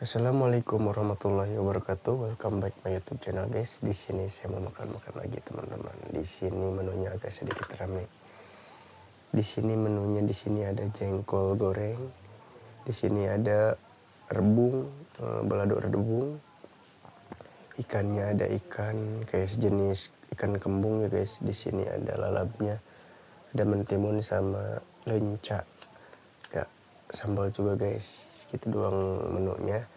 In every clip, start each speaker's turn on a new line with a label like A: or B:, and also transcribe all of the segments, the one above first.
A: Assalamualaikum warahmatullahi wabarakatuh. Welcome back my YouTube channel guys. Di sini saya mau makan lagi teman-teman. Di sini menunya agak sedikit ramai. Di sini ada jengkol goreng. Di sini ada rebung, balado rebung. Ikannya ada ikan kayak sejenis ikan kembung ya guys. Di sini ada lalapnya, ada mentimun sama lenca. Gak sambal juga guys. Gitu doang menunya.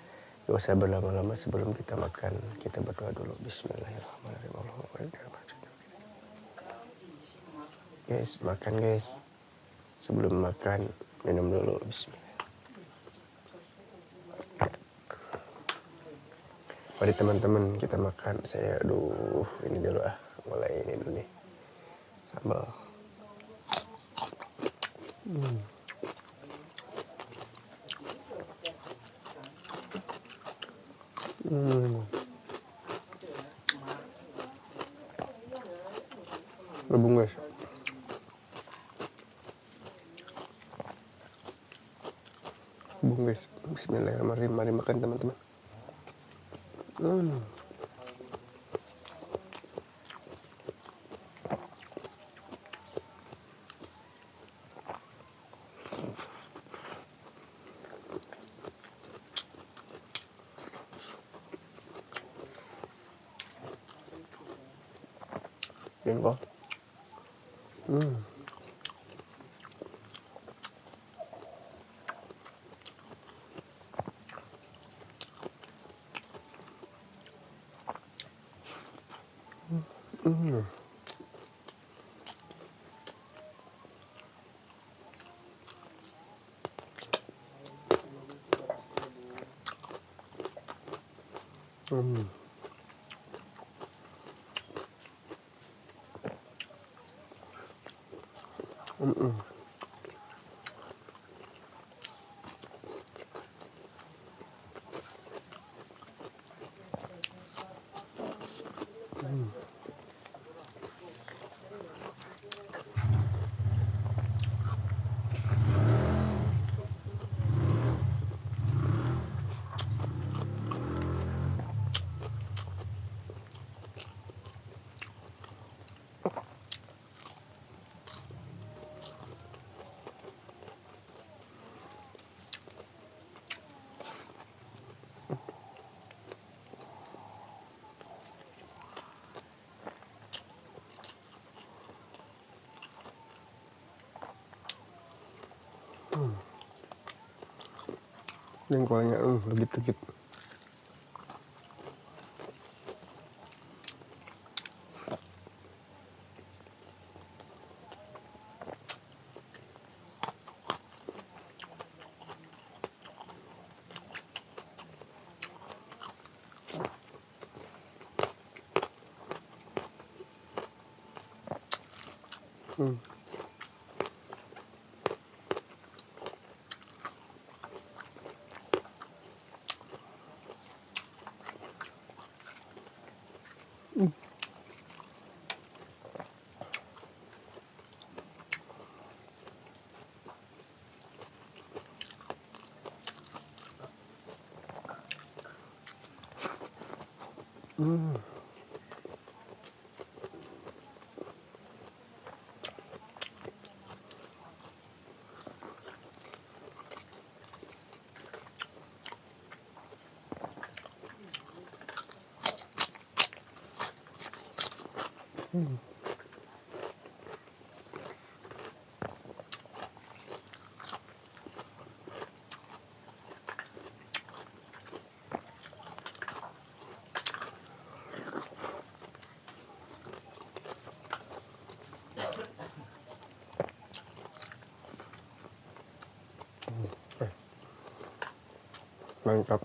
A: Gak usah berlama-lama, sebelum kita makan kita berdoa dulu. Bismillahirrahmanirrahim. Guys, makan guys. Sebelum makan minum dulu. Bismillah. Mari teman-teman kita makan. Saya ini dulu mulai ini dulu nih. Sambal. Rebung guys. Rebung guys. Bismillahirrahmanirrahim. Mari makan teman-teman. Jengkol. Jengkolnya legit-legit. Mantap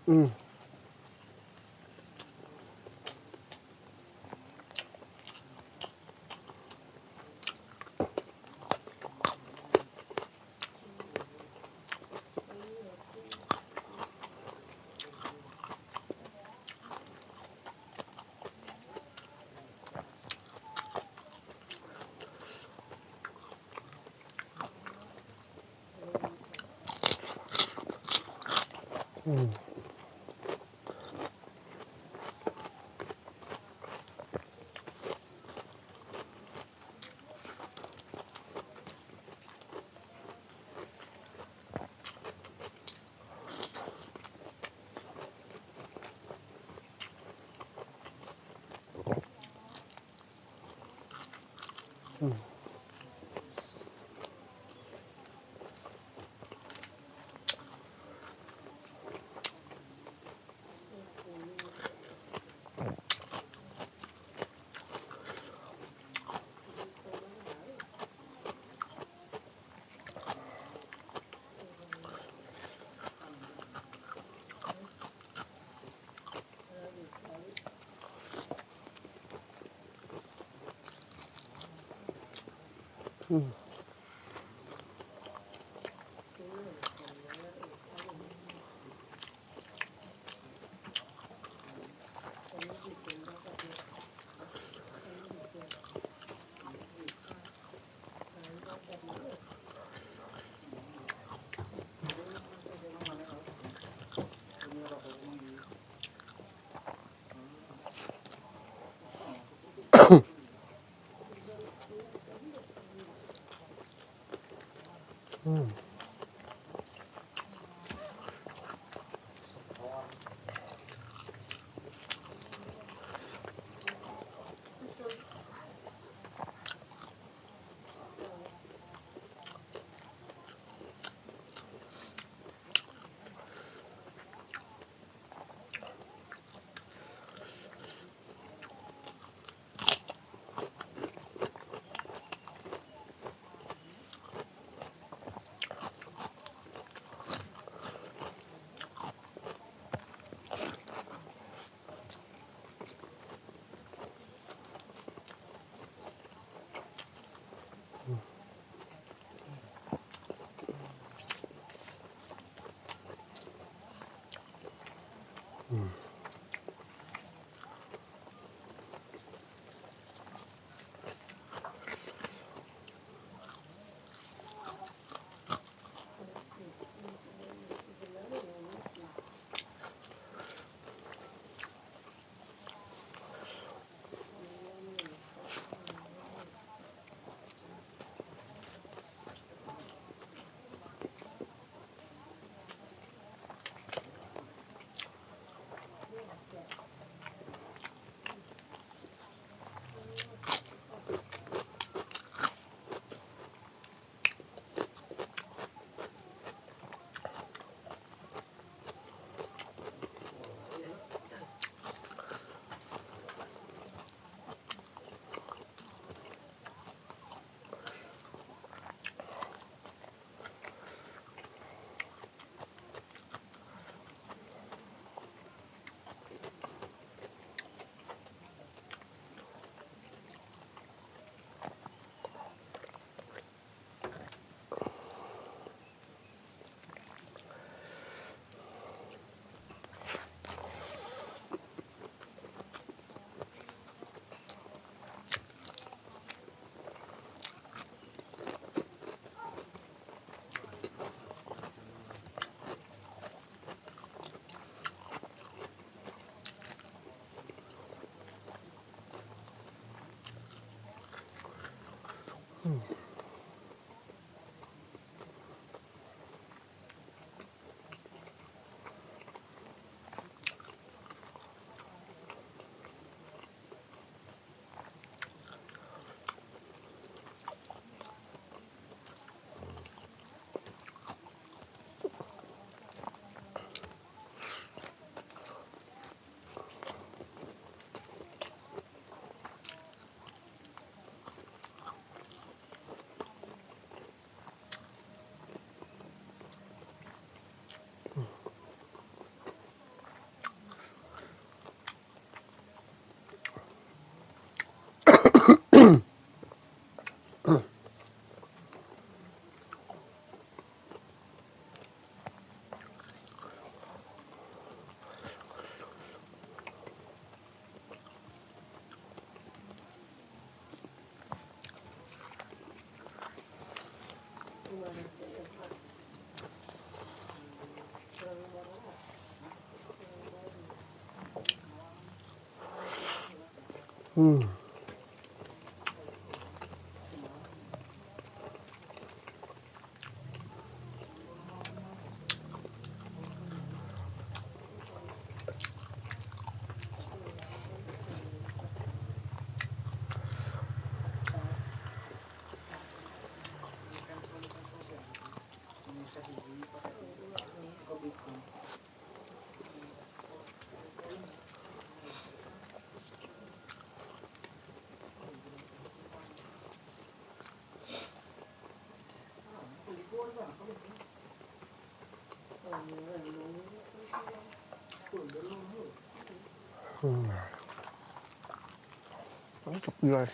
A: Hmm. Hmm. Hmm. Hmm. Hmm. Hmm. Hmm. Mantap guys.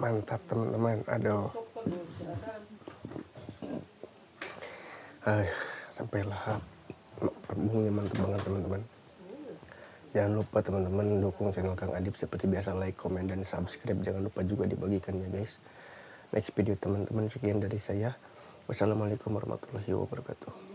A: Mantap teman-teman. Aduh. Sampai lahap. Rebungnya mantap banget teman-teman. Jangan lupa teman-teman dukung channel Kang Adip seperti biasa, like, komen, dan subscribe. Jangan lupa juga dibagikan ya guys. Next video teman-teman, sekian dari saya. Wassalamualaikum warahmatullahi wabarakatuh.